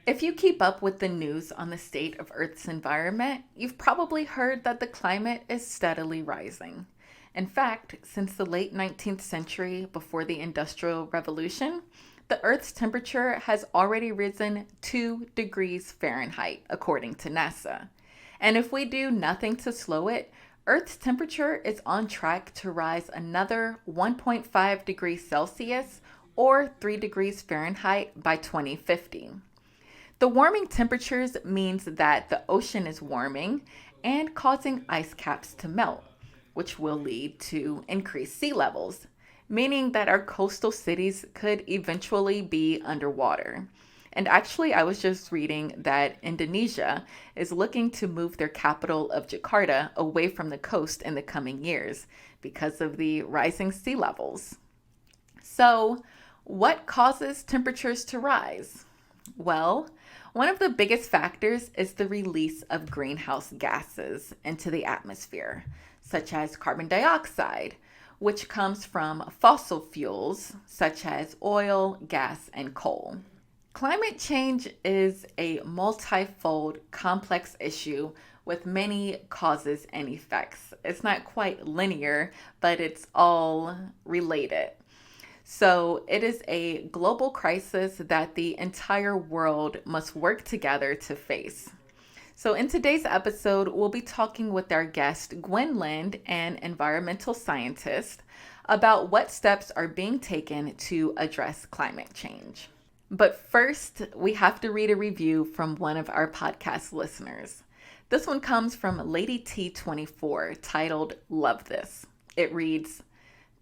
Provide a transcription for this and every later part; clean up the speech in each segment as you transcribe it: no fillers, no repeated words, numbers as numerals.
If you keep up with the news on the state of Earth's environment, you've probably heard that the climate is steadily rising. In fact, since the late 19th century, before the Industrial Revolution, the Earth's temperature has already risen 2 degrees Fahrenheit, according to NASA. And if we do nothing to slow it, Earth's temperature is on track to rise another 1.5 degrees Celsius or 3 degrees Fahrenheit by 2050. The warming temperatures means that the ocean is warming and causing ice caps to melt, which will lead to increased sea levels, meaning that our coastal cities could eventually be underwater. And actually, I was just reading that Indonesia is looking to move their capital of Jakarta away from the coast in the coming years because of the rising sea levels. So, what causes temperatures to rise? Well, one of the biggest factors is the release of greenhouse gases into the atmosphere, such as carbon dioxide, which comes from fossil fuels such as oil, gas, and coal. Climate change is a multifold, complex issue with many causes and effects. It's not quite linear, but it's all related. So, it is a global crisis that the entire world must work together to face. So, in today's episode, we'll be talking with our guest, Gwen Lynn, an environmental scientist, about what steps are being taken to address climate change. But first, we have to read a review from one of our podcast listeners. This one comes from Lady T24, titled Love This. It reads,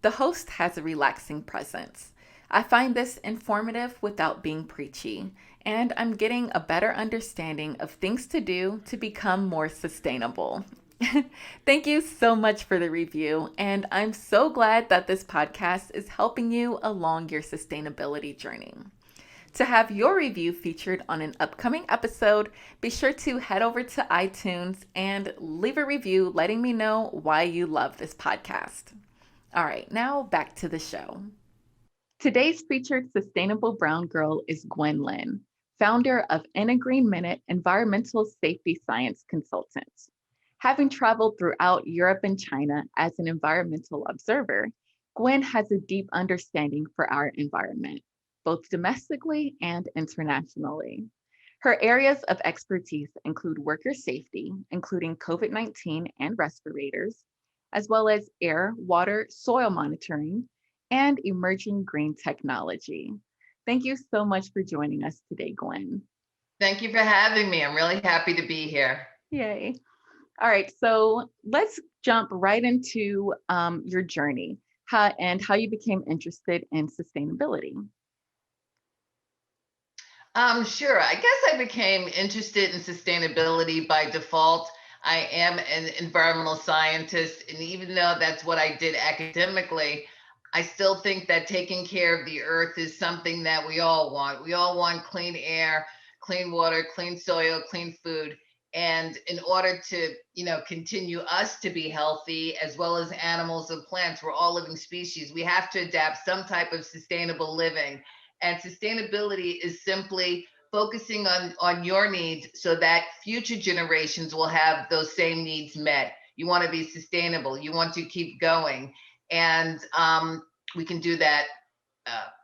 "The host has a relaxing presence. I find this informative without being preachy, and I'm getting a better understanding of things to do to become more sustainable." Thank you so much for the review, and I'm so glad that this podcast is helping you along your sustainability journey. To have your review featured on an upcoming episode, be sure to head over to iTunes and leave a review letting me know why you love this podcast. All right, now back to the show. Today's featured sustainable brown girl is Gwen Lynn, founder of In a Green Minute Environmental Safety Science Consultant. Having traveled throughout Europe and China as an environmental observer, Gwen has a deep understanding for our environment, both domestically and internationally. Her areas of expertise include worker safety, including COVID-19 and respirators, as well as air, water, soil monitoring, and emerging green technology. Thank you so much for joining us today, Gwen. Thank you for having me. I'm really happy to be here. Yay. All right, so let's jump right into your journey and how you became interested in sustainability. Sure. I guess I became interested in sustainability by default. I am an environmental scientist, and even though that's what I did academically, I still think that taking care of the earth is something that we all want. We all want clean air, clean water, clean soil, clean food. And in order to, continue us to be healthy as well as animals and plants, we're all living species. We have to adapt some type of sustainable living. And sustainability is simply focusing on your needs so that future generations will have those same needs met. You want to be sustainable. You want to keep going. And we can do that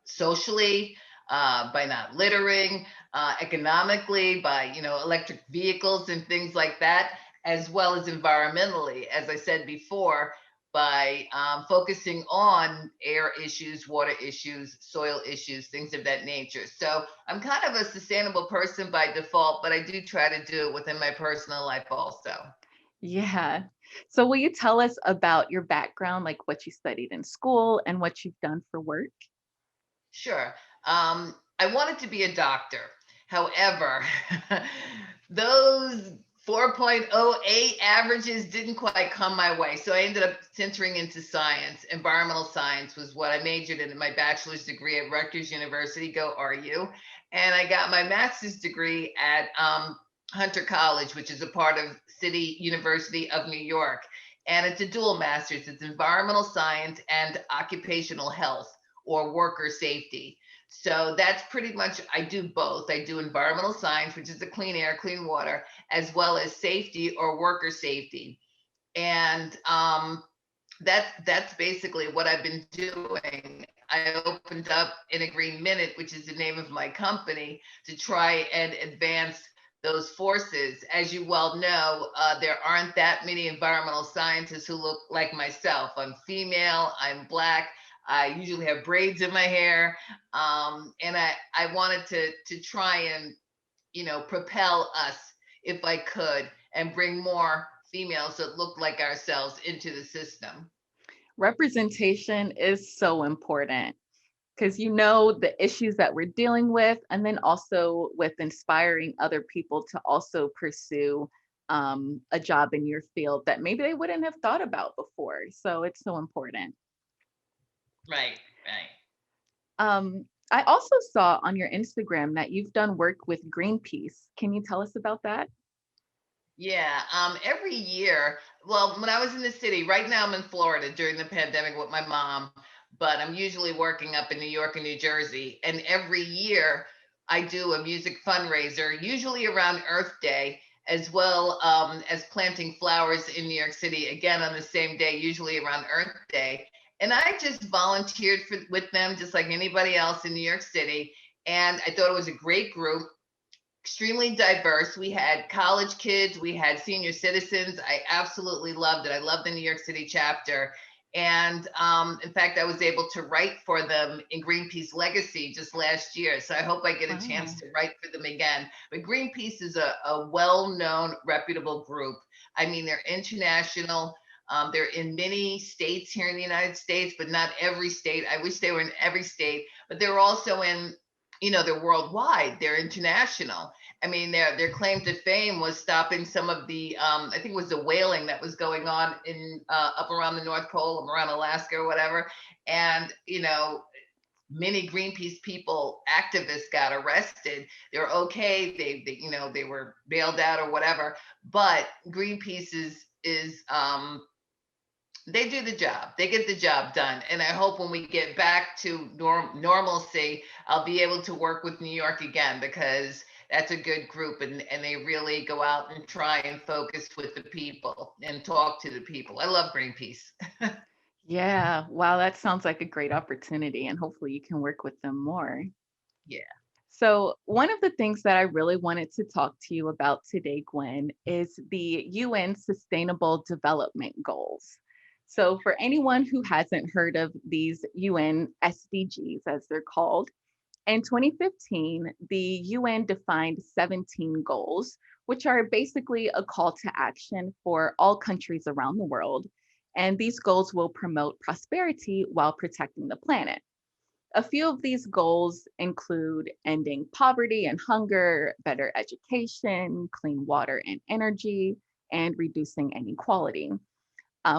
socially, by not littering, economically by electric vehicles and things like that, as well as environmentally, as I said before, by focusing on air issues, water issues, soil issues, things of that nature. So I'm kind of a sustainable person by default, but I do try to do it within my personal life also. Yeah. So, will you tell us about your background, like what you studied in school and what you've done for work? Sure. I wanted to be a doctor. However, those 4.08 averages didn't quite come my way. So I ended up centering into science. Environmental science was what I majored in my bachelor's degree at Rutgers University. Go RU. And I got my master's degree at Hunter College, which is a part of City University of New York. And it's a dual master's. It's environmental science and occupational health or worker safety. So that's pretty much, I do both. I do environmental science, which is the clean air, clean water, as well as safety or worker safety. And that's basically what I've been doing. I opened up In a Green Minute, which is the name of my company, to try and advance those forces. As you well know, there aren't that many environmental scientists who look like myself. I'm female, I'm Black, I usually have braids in my hair, and I wanted to try and propel us, if I could, and bring more females that look like ourselves into the system. Representation is so important because you know the issues that we're dealing with, and then also with inspiring other people to also pursue a job in your field that maybe they wouldn't have thought about before. So it's so important. Right, right. I also saw on your Instagram that you've done work with Greenpeace. Can you tell us about that? Yeah, every year, well, when I was in the city, right now I'm in Florida during the pandemic with my mom, but I'm usually working up in New York and New Jersey. And every year I do a music fundraiser, usually around Earth Day, as well as planting flowers in New York City, again on the same day, usually around Earth Day. And I just volunteered with them, just like anybody else in New York City. And I thought it was a great group, extremely diverse. We had college kids, we had senior citizens. I absolutely loved it. I loved the New York City chapter. And in fact, I was able to write for them in Greenpeace Legacy just last year. So I hope I get a chance Wow. to write for them again. But Greenpeace is a well known, reputable group. I mean, they're international. They're in many states here in the United States, but not every state. I wish they were in every state, but they're also in, they're worldwide, they're international. I mean, their claim to fame was stopping some of the, I think it was the whaling that was going on in up around the North Pole, up around Alaska or whatever. And many Greenpeace people, activists got arrested. They're okay. They were bailed out or whatever. But Greenpeace is they do the job. They get the job done. And I hope when we get back to normalcy, I'll be able to work with New York again, because that's a good group, and they really go out and try and focus with the people and talk to the people. I love Greenpeace. Yeah. Wow. That sounds like a great opportunity, and hopefully you can work with them more. Yeah. So, one of the things that I really wanted to talk to you about today, Gwen, is the UN Sustainable Development Goals. So, for anyone who hasn't heard of these UN SDGs, as they're called, in 2015, the UN defined 17 goals, which are basically a call to action for all countries around the world. And these goals will promote prosperity while protecting the planet. A few of these goals include ending poverty and hunger, better education, clean water and energy, and reducing inequality.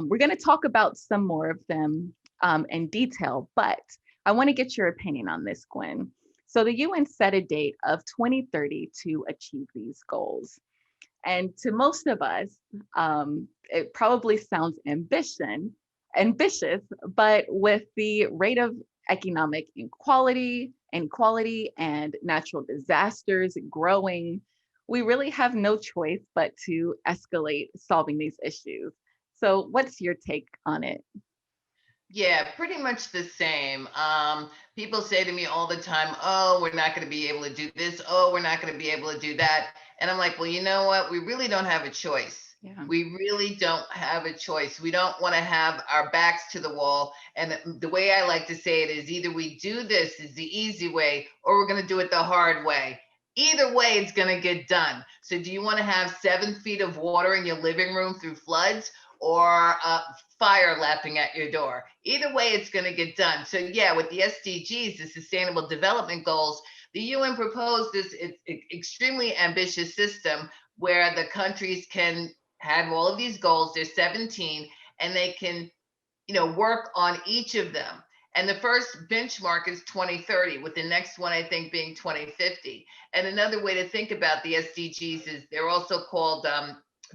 We're going to talk about some more of them in detail, but I want to get your opinion on this, Gwen. So the UN set a date of 2030 to achieve these goals. And to most of us, it probably sounds ambitious, but with the rate of economic inequality and natural disasters growing, we really have no choice but to escalate solving these issues. So, what's your take on it? Yeah, pretty much the same. People say to me all the time, "Oh, we're not going to be able to do this. Oh, we're not going to be able to do that." And I'm like, "Well, you know what? We really don't have a choice. Yeah. We really don't have a choice. We don't want to have our backs to the wall." And the way I like to say it is, either we do this is the easy way, or we're going to do it the hard way. Either way, it's going to get done. So, do you want to have 7 feet of water in your living room through floods, or fire lapping at your door? Either way, it's going to get done. So, yeah, with the SDGs, the Sustainable Development Goals, the UN proposed this extremely ambitious system where the countries can have all of these goals. There's 17, and they can, work on each of them. And the first benchmark is 2030, with the next one, I think, being 2050. And another way to think about the SDGs is they're also called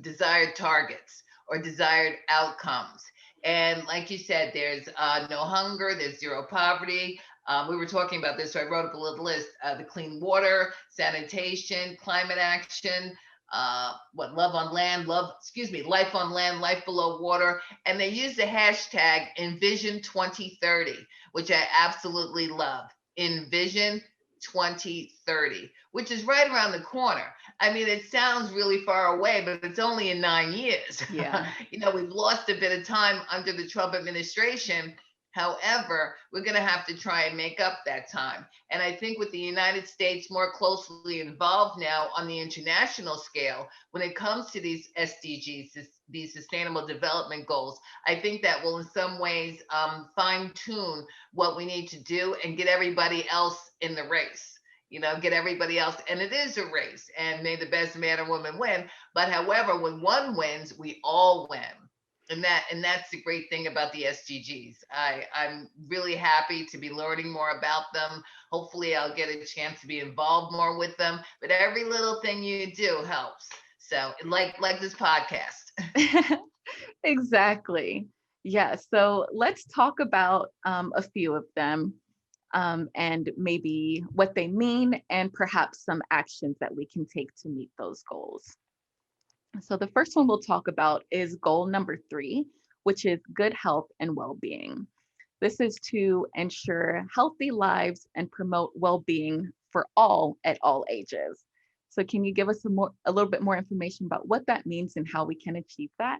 desired targets or desired outcomes. And like you said, there's no hunger, there's zero poverty, We were talking about this, so I wrote up a little list: the clean water, sanitation, climate action, love on land, life on land, life below water, and they use the hashtag Envision 2030, which I absolutely love. Envision 2030, which is right around the corner. I mean, it sounds really far away, but it's only in 9 years. Yeah. We've lost a bit of time under the Trump administration. However, we're going to have to try and make up that time. And I think with the United States more closely involved now on the international scale, when it comes to these SDGs, these sustainable development goals, I think that will in some ways fine tune what we need to do and get everybody else in the race. Get everybody else. And it is a race, and may the best man or woman win. But however, when one wins, we all win. And that's the great thing about the SDGs. I'm really happy to be learning more about them. Hopefully I'll get a chance to be involved more with them. But every little thing you do helps. So like this podcast. Exactly. Yeah. So let's talk about a few of them, and maybe what they mean and perhaps some actions that we can take to meet those goals. So the first one we'll talk about is goal number 3, which is good health and well-being. This is to ensure healthy lives and promote well-being for all at all ages. So can you give us a little bit more information about what that means and how we can achieve that?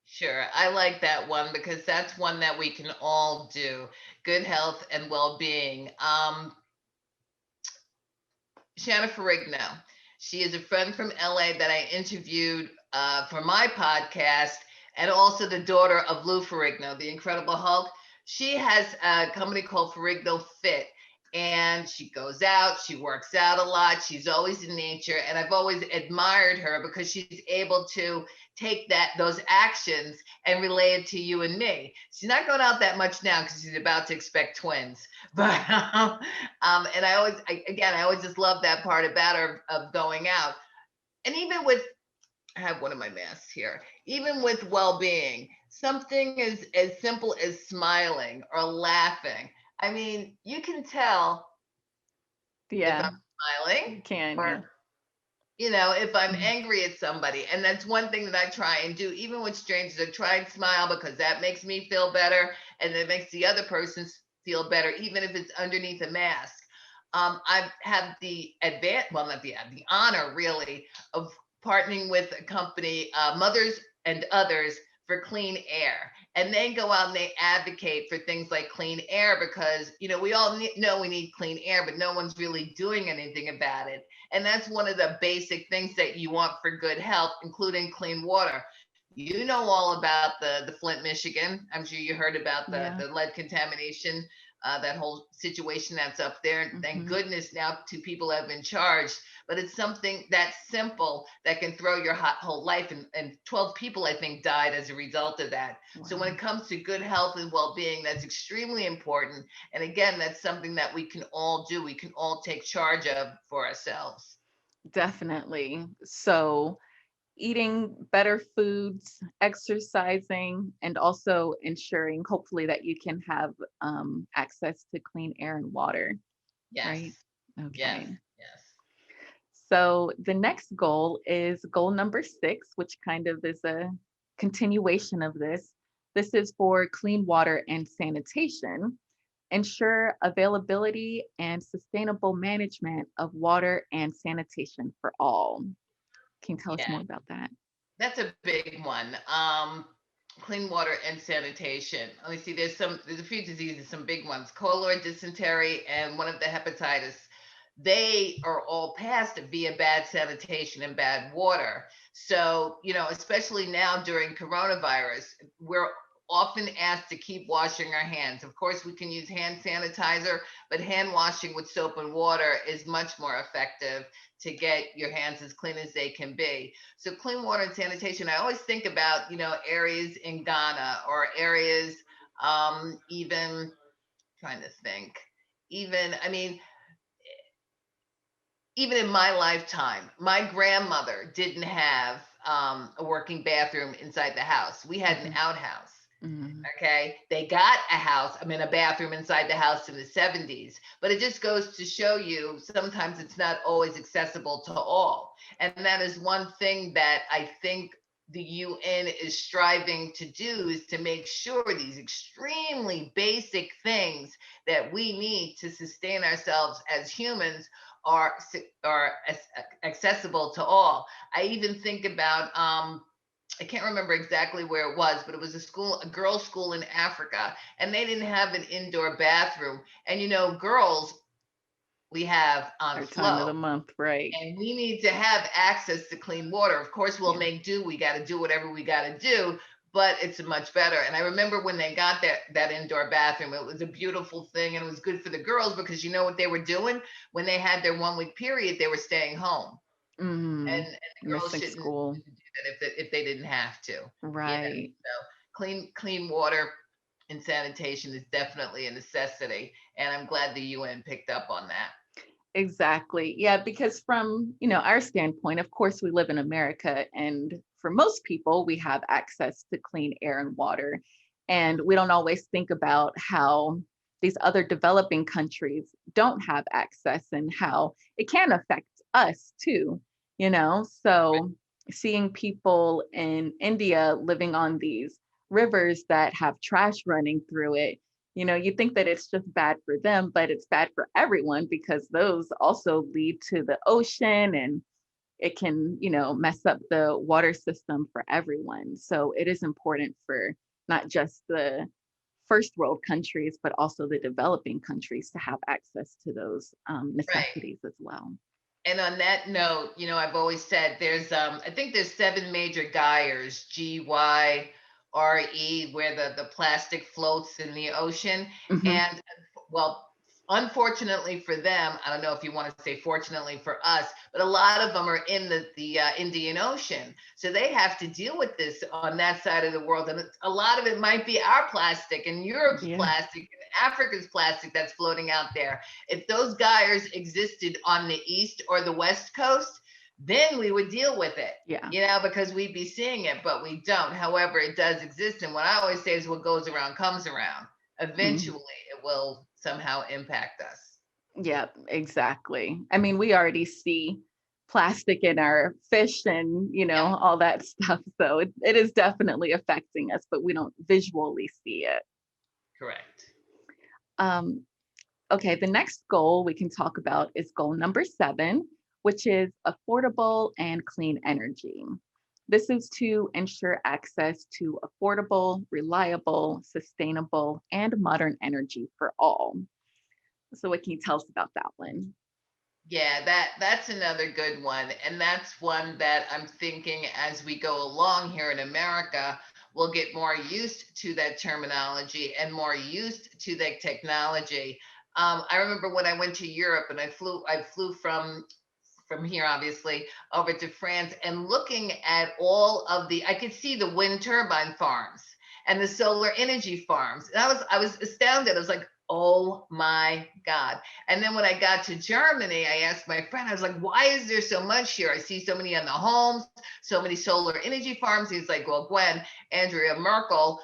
Sure. I like that one because that's one that we can all do. Good health and well-being. Shanna Ferrigno. She is a friend from LA that I interviewed for my podcast, and also the daughter of Lou Ferrigno, the Incredible Hulk. She has a company called Ferrigno Fit, and she goes out, she works out a lot, she's always in nature, and I've always admired her because she's able to take those actions and relay it to you and me. She's not going out that much now because she's about to expect twins. But and I always just love that part about her of going out. And even with, I have one of my masks here. Even with well-being, something as simple as smiling or laughing. I mean, you can tell if Yeah, I'm smiling you can. Yeah. or if I'm Mhm. angry at somebody. And that's one thing that I try and do, even with strangers. I try and smile because that makes me feel better and it makes the other person feel better, even if it's underneath a mask. I've had the not the honor really of partnering with a company, Mothers and Others for Clean Air. And they go out and they advocate for things like clean air because, we all know we need clean air, but no one's really doing anything about it. And that's one of the basic things that you want for good health, including clean water. You know all about the Flint, Michigan. I'm sure you heard about Yeah. the lead contamination, that whole situation that's up there. Thank Hmm. goodness now 2 people have been charged, but it's something that's simple that can throw your whole life. And 12 people, I think, died as a result of that. So when Wow. it comes to good health and well-being, that's extremely important. And again, that's something that we can all do. We can all take charge of for ourselves. Definitely. So eating better foods, exercising, and also ensuring, hopefully, that you can have access to clean air and water, Yes, right? yes, Okay. yes. So the next goal is goal number 6, which kind of is a continuation of this. This is for clean water and sanitation. Ensure availability and sustainable management of water and sanitation for all. Can you tell us Yeah, more about that? that's a big one. Clean water and sanitation. Let me see. There's a few diseases, some big ones: cholera, dysentery, and one of the hepatitis. They are all passed via bad sanitation and bad water. So, especially now during coronavirus, we're often asked to keep washing our hands. Of course, we can use hand sanitizer, but hand washing with soap and water is much more effective to get your hands as clean as they can be. So clean water and sanitation, I always think about, areas in Ghana or areas, even trying to think, even, I mean, even in my lifetime, my grandmother didn't have a working bathroom inside the house. We had an Mhm. outhouse. Mm. Okay. They got a house, I mean, a bathroom inside the house in the 70s, but it just goes to show you sometimes it's not always accessible to all. And that is one thing that I think the UN is striving to do is to make sure these extremely basic things that we need to sustain ourselves as humans are accessible to all. I even think about I can't remember exactly where it was, but it was a girls' school in Africa, and they didn't have an indoor bathroom. And girls, we have on Our time of flow, the month, right? and we need to have access to clean water. Of course, we'll Yeah. make do. We got to do whatever we got to do, but it's much better. And I remember when they got that indoor bathroom, it was a beautiful thing, and it was good for the girls because you know what they were doing when they had their 1 week period, they were staying home, Mm. and the girls Missing shouldn't school, do that if they didn't have to. right? So clean water and sanitation is definitely a necessity, and I'm glad the UN picked up on that. Exactly. Yeah, because from, our standpoint, of course, we live in America, and for most people, we have access to clean air and water. And we don't always think about how these other developing countries don't have access and how it can affect us too, So seeing people in India living on these rivers that have trash running through it, you think that it's just bad for them, but it's bad for everyone because those also lead to the ocean, and it can, mess up the water system for everyone. So it is important for not just the first world countries, but also the developing countries to have access to those Right. necessities as well. And on that note, I've always said there's I think there's 7 major gyres, GYRE, where the plastic floats in the ocean. Hmm. And well, unfortunately for them, I don't know if you want to say fortunately for us, but a lot of them are in the Indian Ocean. So they have to deal with this on that side of the world. And a lot of it might be our plastic and Europe's Yeah. plastic and Africa's plastic that's floating out there. If those gyres existed on the east or the west coast, then we would deal with it, Yeah. because we'd be seeing it, but we don't. However, it does exist. And what I always say is what goes around comes around. Mhm. Eventually, it will somehow impact us. Yeah, exactly. I mean, we already see plastic in our fish and, Yep, all that stuff. So it is definitely affecting us, but we don't visually see it. correct. Um, okay, the next goal we can talk about is goal number 7, which is affordable and clean energy. This is to ensure access to affordable, reliable, sustainable, and modern energy for all. So, what can you tell us about that one? Yeah, that's another good one. And that's one that I'm thinking as we go along here in America, we'll get more used to that terminology and more used to that technology. I remember when I went to Europe and I flew from here obviously over to France, and looking at all of I could see the wind turbine farms and the solar energy farms. And I was astounded. I was like, "Oh my God." And then when I got to Germany, I asked my friend, I was like, "Why is there so much here? I see so many on the homes, so many solar energy farms." He's like, "Well, Gwen, Andrea Merkel,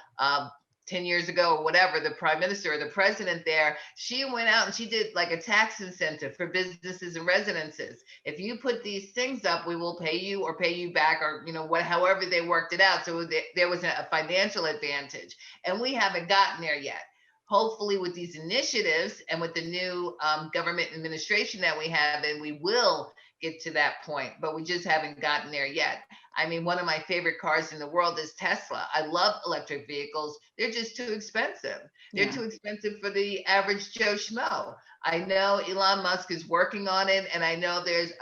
10 years ago or whatever, the prime minister or the president there, she went out and she did like a tax incentive for businesses and residences. If you put these things up, we will pay you or pay you back, or however they worked it out. So there was a financial advantage, and we haven't gotten there yet. Hopefully, with these initiatives and with the new government administration that we have, and we will get to that point, but we just haven't gotten there yet. I mean, one of my favorite cars in the world is Tesla. I love electric vehicles. They're just too expensive. They're Yeah. too expensive for the average Joe Schmo. I know Elon Musk is working on it, and I know there's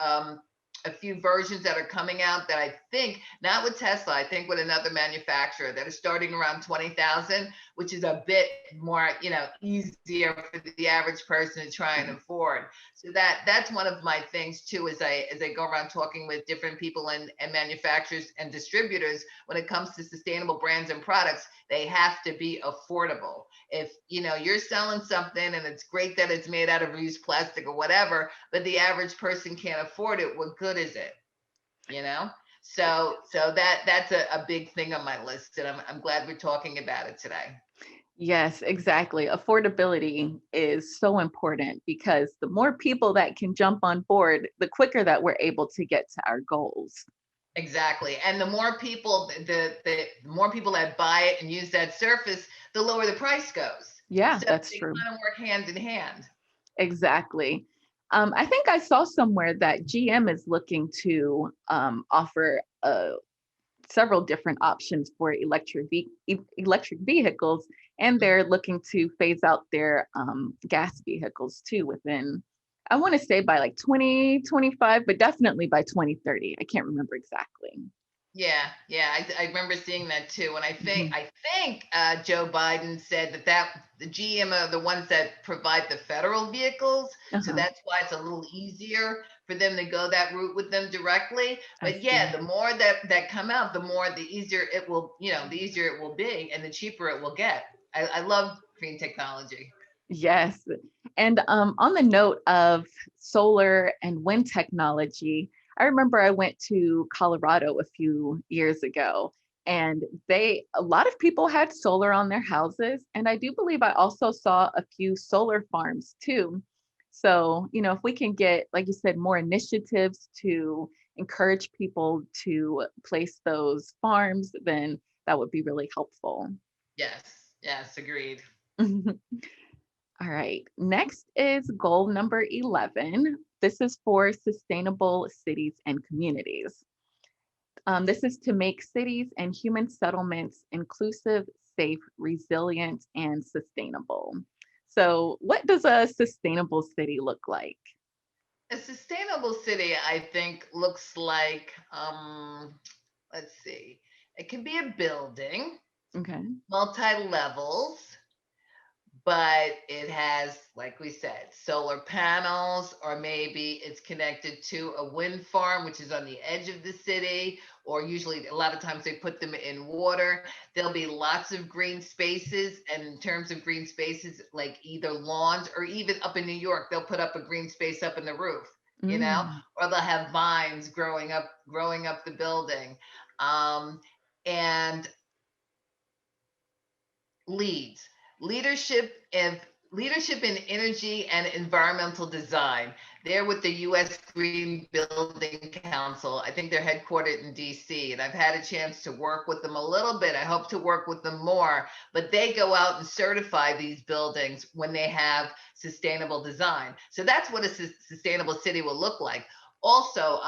a few versions that are coming out that I think, not with Tesla, I think with another manufacturer, that are starting around 20,000, which is a bit more, easier for the average person to try and Yeah. afford. So that's one of my things too, as I go around talking with different people and manufacturers and distributors. When it comes to sustainable brands and products, they have to be affordable. If you're selling something and it's great that it's made out of reused plastic or whatever, but the average person can't afford it, what good is it? you know So that's a big thing on my list, and I'm glad we're talking about it today. Yes, exactly. Affordability is so important because the more people that can jump on board, the quicker that we're able to get to our goals. Exactly. And the more people, the more people that buy it and use that surface, the lower the price goes. Yeah, So that's they true. kind of work hand in hand. Exactly. I think I saw somewhere that GM is looking to offer several different options for electric vehicles, and they're looking to phase out their gas vehicles too within, I want to say by like 2025, but definitely by 2030. I can't remember exactly. Yeah, yeah, I remember seeing that too. And Mhm. I think Joe Biden said that the GM are the ones that provide the federal vehicles, so Uh-huh. that's why it's a little easier for them to go that route with them directly. I But yeah, see. the more that come out, the more the easier it will, the easier it will be, and the cheaper it will get. I love green technology. Yes. And on the note of solar and wind technology, I remember I went to Colorado a few years ago, and a lot of people had solar on their houses. And I do believe I also saw a few solar farms too. So, if we can get, like you said, more initiatives to encourage people to place those farms, then that would be really helpful. Yes, yes, agreed. All right. Next is goal number 11. This is for sustainable cities and communities. This is to make cities and human settlements inclusive, safe, resilient, and sustainable. So, what does a sustainable city look like? A sustainable city, I think, looks like, let's see, it can be a building, Okay. multi levels, but it has, like we said, solar panels, or maybe it's connected to a wind farm, which is on the edge of the city, or usually a lot of times they put them in water. There'll be lots of green spaces. And in terms of green spaces, like either lawns, or even up in New York, they'll put up a green space up in the roof, Mm, or they'll have vines growing up the building. Um, and leads leadership and leadership in energy and environmental design. They're with the U.S. Green Building Council. I think they're headquartered in D.C. and I've had a chance to work with them a little bit. I hope to work with them more, but they go out and certify these buildings when they have sustainable design. So that's what a sustainable city will look like. Also,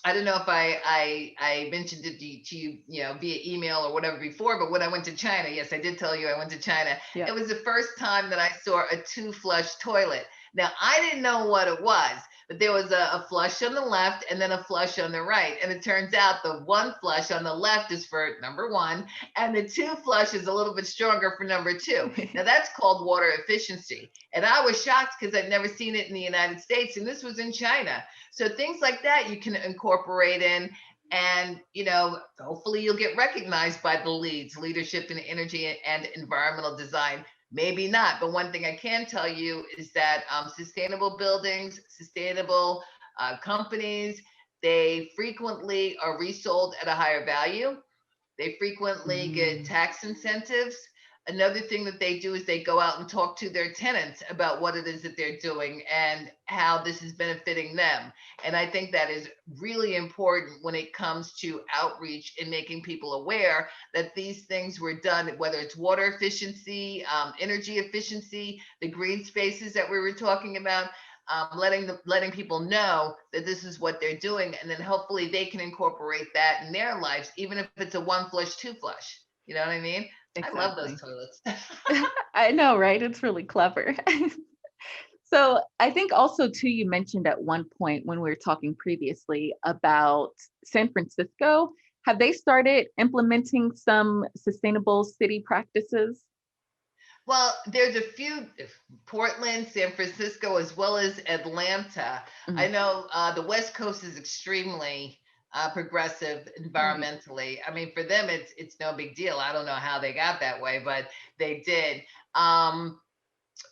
I don't know if I mentioned it to you, via email or whatever before, but when I went to China, yes, I did tell you I went to China. It yep. was the first time that I saw a two flush toilet. Now, I didn't know what it was, but there was a flush on the left and then a flush on the right. And it turns out the one flush on the left is for number one, and the two flush is a little bit stronger for number two. Now, that's called water efficiency. And I was shocked because I'd never seen it in the United States, and this was in China. So things like that you can incorporate in, and hopefully you'll get recognized by the leads, leadership in energy and environmental design. Maybe not, but one thing I can tell you is that sustainable buildings, sustainable companies, they frequently are resold at a higher value. They frequently get Mm, tax incentives. Another thing that they do is they go out and talk to their tenants about what it is that they're doing and how this is benefiting them. And I think that is really important when it comes to outreach and making people aware that these things were done, whether it's water efficiency, energy efficiency, the green spaces that we were talking about. Letting people know that this is what they're doing, and then hopefully they can incorporate that in their lives, even if it's a one flush, two flush. You know what I mean? I love those exactly. toilets. I know, right? It's really clever. So I think also too, you mentioned at one point when we were talking previously about San Francisco. Have they started implementing some sustainable city practices? Well, there's a few, Portland, San Francisco, as well as Atlanta. I Mm, know the West Coast is extremely progressive right. environmentally. I mean, for them, it's no big deal. I don't know how they got that way, but they did.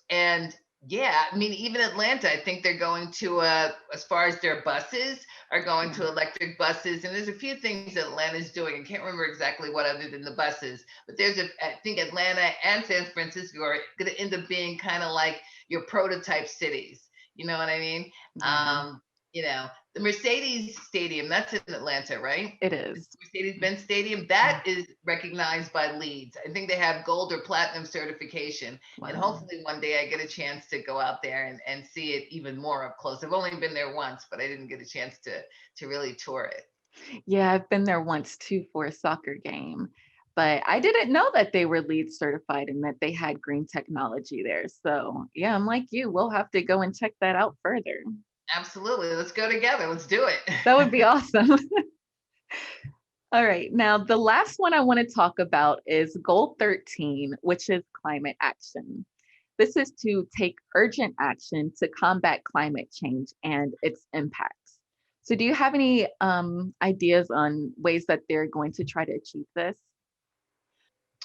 And Yeah, I mean, even Atlanta, I think they're going to, as far as their buses are going Yeah. to electric buses, and there's a few things that Atlanta's doing. I can't remember exactly what other than the buses, but I think Atlanta and San Francisco are going to end up being kind of like your prototype cities. You know what I mean? Yeah, Um, the Mercedes Stadium, that's in Atlanta, right? it The is. Mercedes-Benz Stadium, Mm. that is recognized by LEEDs. I think they have gold or platinum certification, and Wow. hopefully one day I get a chance to go out there and see it even more up close. I've only been there once, but I didn't get a chance to really tour it. Yeah, I've been there once too for a soccer game, but I didn't know that they were LEED certified and that they had green technology there. So, yeah, I'm like you. We'll have to go and check that out further. Absolutely. Let's go together. Let's do That would be it. awesome. All right. Now, the last one I want to talk about is Goal 13, which is climate action. This is to take urgent action to combat climate change and its impacts. So, do you have any ideas on ways that they're going to try to achieve this?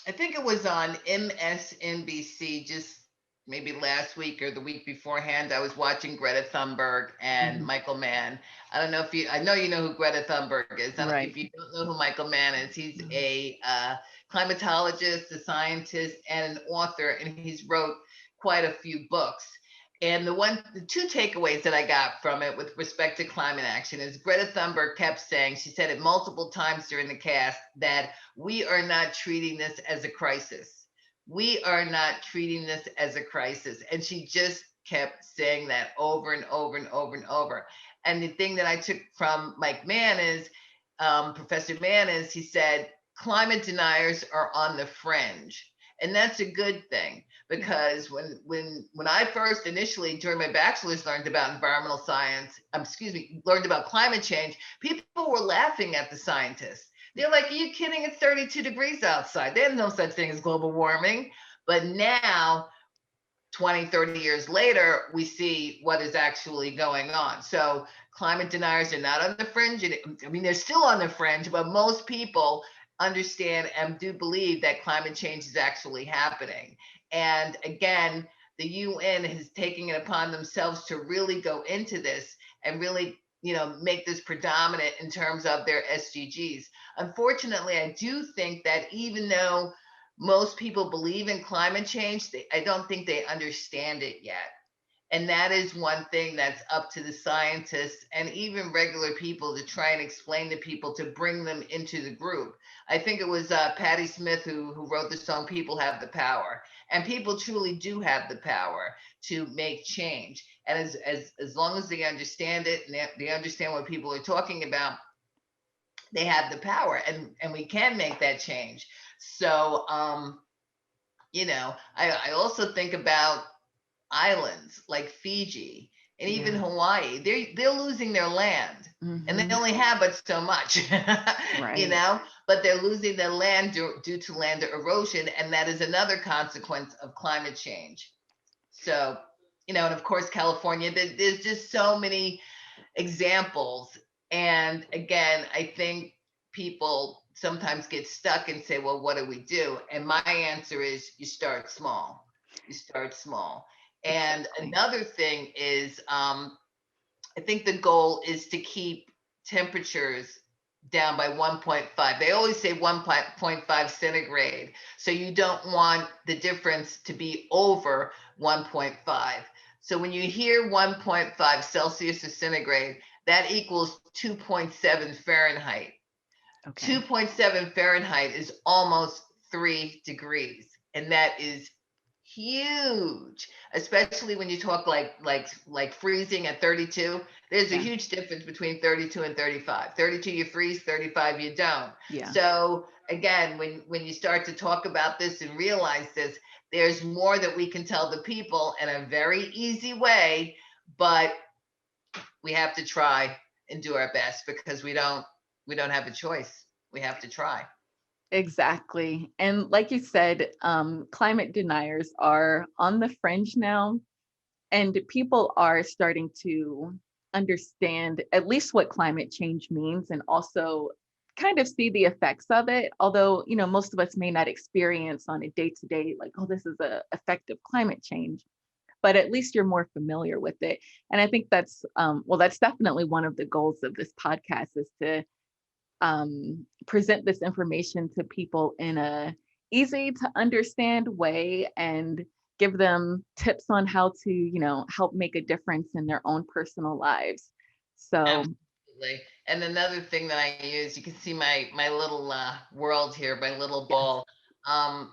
I think it was on MSNBC just maybe last week or the week beforehand. I was watching Greta Thunberg and Mhm. Michael Mann. I don't know if I know you know who Greta Thunberg is. Right. If you don't know who Michael Mann is, he's Mhm. a climatologist, a scientist, and an author, and he's wrote quite a few books. And the two takeaways that I got from it with respect to climate action is Greta Thunberg kept saying, she said it multiple times during the cast, that we are not treating this as a crisis. We are not treating this as a crisis. And she just kept saying that over and over and over and over. And the thing that I took from Mike Mann is, Professor Mann is, he said, climate deniers are on the fringe. And that's a good thing, Yeah. because when I first initially during my bachelor's learned about environmental science, learned about climate change, people were laughing at the scientists. They're like, are you kidding? It's 32 degrees outside. There's no such thing as global warming. But now, 20, 30 years later, we see what is actually going on. So climate deniers are not on the fringe. I mean, they're still on the fringe, but most people understand and do believe that climate change is actually happening. And again, the UN is taking it upon themselves to really go into this and really, make this predominant in terms of their SDGs. Unfortunately, I do think that even though most people believe in climate change, I don't think they understand it yet. And that is one thing that's up to the scientists and even regular people to try and explain to people, to bring them into the group. I think it was Patti Smith who wrote the song People Have the Power. And people truly do have the power to make change. And as long as they understand it and they understand what people are talking about, they have the power, and we can make that change. So I also think about islands like Fiji and even Yeah. Hawaii. They're losing their land, and they Hmm. only have but so much, Right. but they're losing their land due to land erosion, and that is another consequence of climate change. So, and of course, California, there's just so many examples. And again, I think people sometimes get stuck and say, well, what do we do? And my answer is you start small. You start small. And Exactly. another thing is, I think the goal is to keep temperatures down by 1.5. They always say 1.5 centigrade. So you don't want the difference to be over 1.5. So when you hear 1.5 Celsius or centigrade, that equals 2.7 Fahrenheit. Okay. 2.7 Fahrenheit is almost 3 degrees. And that is huge, especially when you talk like freezing at 32. There's a Yeah. huge difference between 32 and 35. 32 you freeze, 35 you don't. Yeah. So again, when you start to talk about this and realize this, there's more that we can tell the people in a very easy way, but we have to try and do our best, because we don't have a choice. We have to try. Exactly. And like you said, climate deniers are on the fringe now, and people are starting to understand at least what climate change means and also kind of see the effects of it. Although, most of us may not experience on a day to day, like, oh, this is a effect of climate change. but at least you're more familiar with it. And I think that's, well, that's definitely one of the goals of this podcast, is to present this information to people in a easy to understand way and give them tips on how to, help make a difference in their own personal lives. So, Absolutely. And another thing that I use, you can see my little world here, my little ball. Um,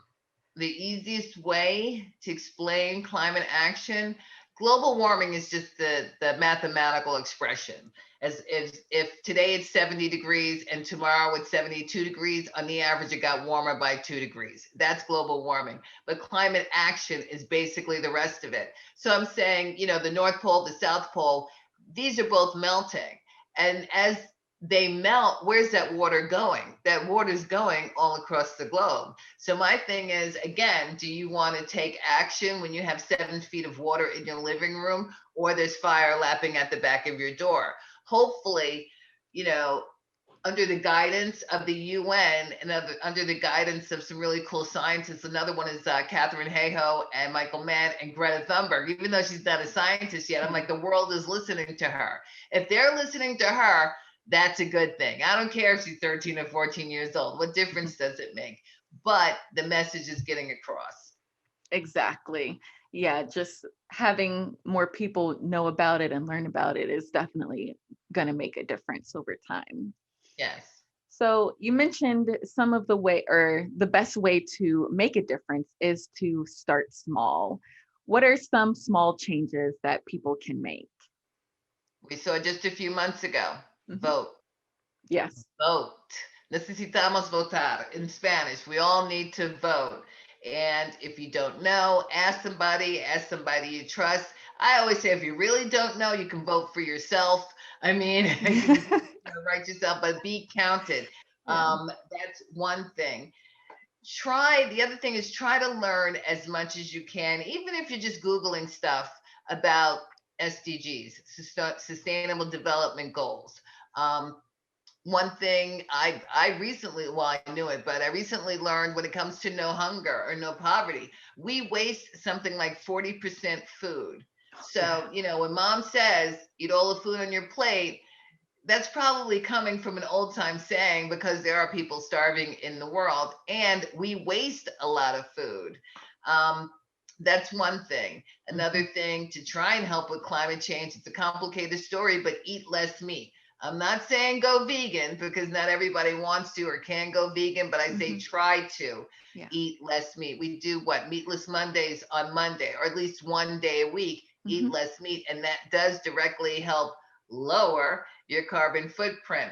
the easiest way to explain climate action, global warming is just the mathematical expression. As if today it's 70 degrees and tomorrow it's 72 degrees, on the average it got warmer by 2 degrees. That's global warming. But climate action is basically the rest of it. So I'm saying, the North Pole, the South Pole, these are both melting. And as they melt, where's that water going? That water's going all across the globe. So my thing is, again, do you want to take action when you have 7 feet of water in your living room, or there's fire lapping at the back of your door? Hopefully, under the guidance of the UN and under the guidance of some really cool scientists. Another one is Catherine Hayhoe and Michael Mann and Greta Thunberg. Even though she's not a scientist yet, I'm like, the world is listening to her. If they're listening to her, that's a good thing. I don't care if she's 13 or 14 years old. What difference does it make? But the message is getting across. exactly. Yeah, just having more people know about it and learn about it is definitely going to make a difference over time. Yes. So you mentioned some of the way, or the best way to make a difference is to start small. What are some small changes that people can make? We saw just a few months ago. Mhm. Vote. Yes. Vote. Necesitamos votar. In Spanish, we all need to vote. And if you don't know, ask somebody you trust. I always say, if you really don't know, you can vote for yourself. I mean, you can write yourself, but be counted. Yeah. That's one thing. The other thing is, try to learn as much as you can, even if you're just Googling stuff about SDGs, Sustainable Development Goals. One thing I recently, well, I knew it, but I recently learned, when it comes to no hunger or no poverty, we waste something like 40% food. So, when mom says eat all the food on your plate, that's probably coming from an old time saying, because there are people starving in the world and we waste a lot of food. That's one thing. Another thing to try and help with climate change, it's a complicated story, but eat less meat. I'm not saying go vegan, because not everybody wants to or can go vegan, but I say try to eat less meat. We do Meatless Mondays on Monday, or at least one day a week, eat less meat. And that does directly help lower your carbon footprint.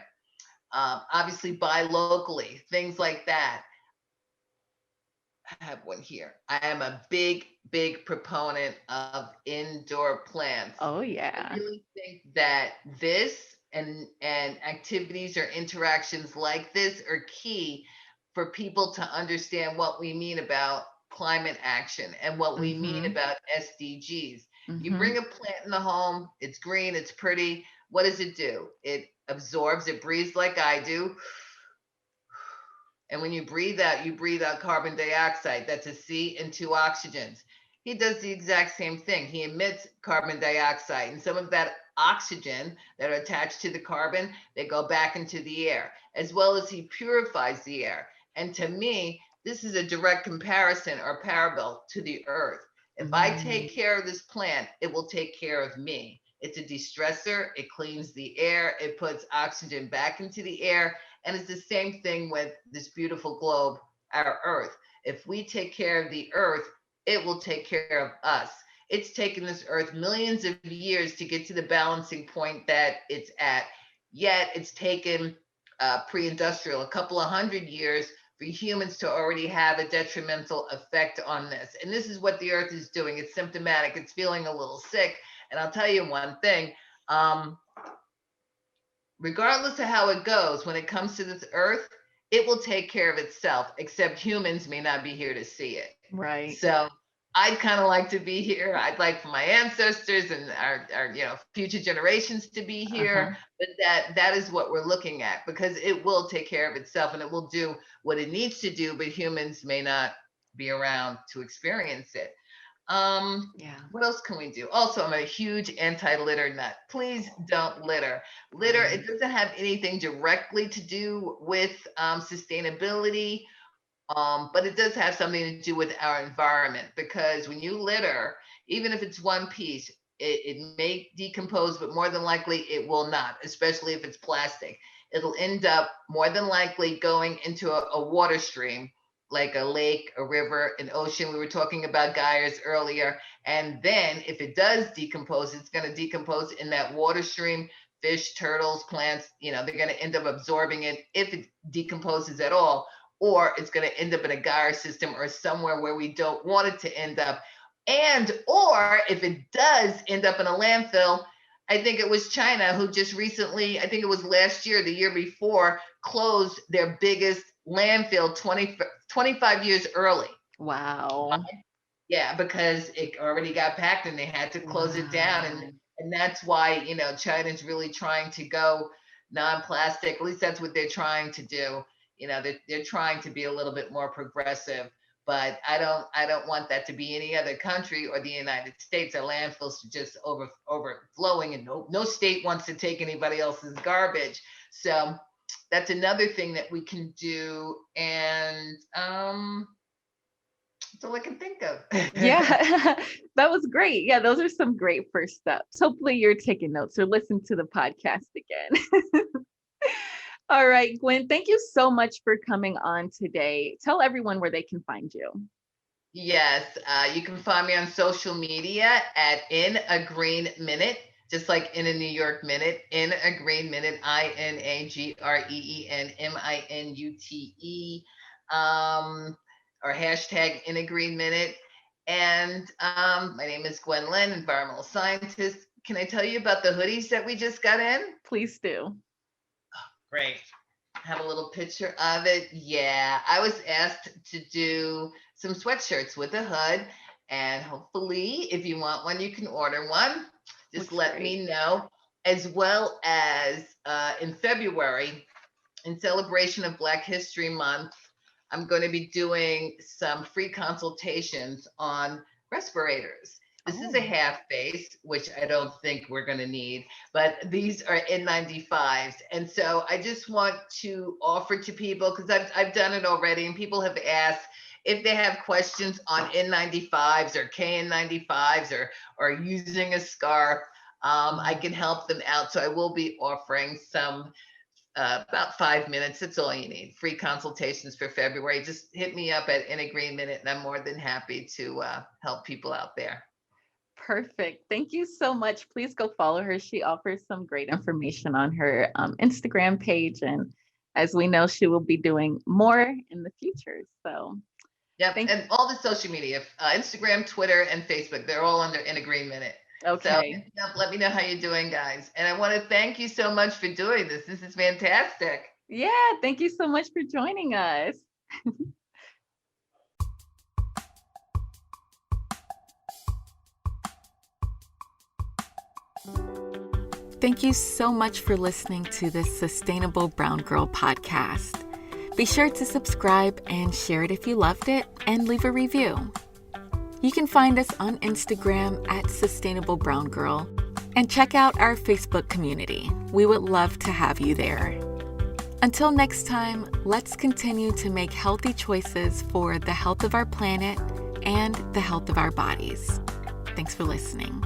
Obviously, buy locally, things like that. I have one here. I am a big, big proponent of indoor plants. Oh, I yeah. really think that this and activities or interactions like this are key for people to understand what we mean about climate action and what we mean about SDGs. You bring a plant in the home, it's green, it's pretty. What does it do? It absorbs, it breathes like I do. And when you breathe out carbon dioxide. That's a C and 2 oxygens. He does the exact same thing. He emits carbon dioxide, and some of that oxygen that are attached to the carbon, they go back into the air, as well as he purifies the air. And to me, this is a direct comparison or parallel to the earth. If I take care of this plant, it will take care of me. It's a de-stressor. It cleans the air. It puts oxygen back into the air. And it's the same thing with this beautiful globe, our earth. If we take care of the earth, it will take care of us. It's taken this earth millions of years to get to the balancing point that it's at. Yet it's taken pre-industrial a couple of 100 years for humans to already have a detrimental effect on this. And this is what the earth is doing. It's symptomatic. It's feeling a little sick. And I'll tell you one thing. Regardless of how it goes, when it comes to this earth, it will take care of itself, except humans may not be here to see it. Right. So I'd kind of like to be here. I'd like for my ancestors and our future generations to be here. But that is what we're looking at, because it will take care of itself and it will do what it needs to do, but humans may not be around to experience it. Yeah. What else can we do? Also, I'm a huge anti-litter nut. Please don't litter. Litter, it doesn't have anything directly to do with sustainability, but it does have something to do with our environment, because when you litter, even if it's one piece, it may decompose, but more than likely it will not, especially if it's plastic. It'll end up more than likely going into a water stream, like a lake, a river, an ocean. We were talking about gyres earlier. And then if it does decompose, it's going to decompose in that water stream. Fish, turtles, plants, they're going to end up absorbing it if it decomposes at all, or it's going to end up in a gyre system or somewhere where we don't want it to end up. And or if it does end up in a landfill, I think it was China who just recently, I think it was last year, the year before, closed their biggest landfill 25 years early. Wow. Yeah, because it already got packed and they had to close it down. And that's why, China's really trying to go non-plastic. At least that's what they're trying to do. They're trying to be a little bit more progressive. But I don't want that to be any other country or the United States. Our landfills are just overflowing, and no state wants to take anybody else's garbage. So that's another thing that we can do. And that's all I can think of. Yeah, that was great. Yeah, those are some great first steps. Hopefully you're taking notes or listen to the podcast again. All right, Gwen, thank you so much for coming on today. Tell everyone where they can find you. Yes, you can find me on social media at In a Green Minute, just like in a New York minute, In a Green Minute, INAGREENMINUTE, or hashtag In a Green Minute. And my name is Gwen Lynn, environmental scientist. Can I tell you about the hoodies that we just got in? Please do. Great. Have a little picture of it. Yeah, I was asked to do some sweatshirts with a hood, and hopefully, if you want one, you can order one. Just let me know. As well as in February, in celebration of Black History Month, I'm going to be doing some free consultations on respirators. This is a half face, which I don't think we're going to need, but these are N95s. And so I just want to offer to people, because I've done it already, and people have asked if they have questions on N95s or KN95s or using a scarf. I can help them out. So I will be offering some about 5 minutes. That's all you need. Free consultations for February. Just hit me up at In a Green Minute, and I'm more than happy to help people out there. Perfect. Thank you so much. Please go follow her. She offers some great information on her Instagram page. And as we know, she will be doing more in the future. So, yep. And all the social media, Instagram, Twitter, and Facebook, they're all under In a Green Minute. Okay. So let me know how you're doing, guys. And I want to thank you so much for doing this. This is fantastic. Yeah. Thank you so much for joining us. Thank you so much for listening to this Sustainable Brown Girl podcast. Be sure to subscribe and share it if you loved it, and leave a review. You can find us on Instagram at Sustainable Brown Girl, and check out our Facebook community. We would love to have you there. Until next time, let's continue to make healthy choices for the health of our planet and the health of our bodies. Thanks for listening.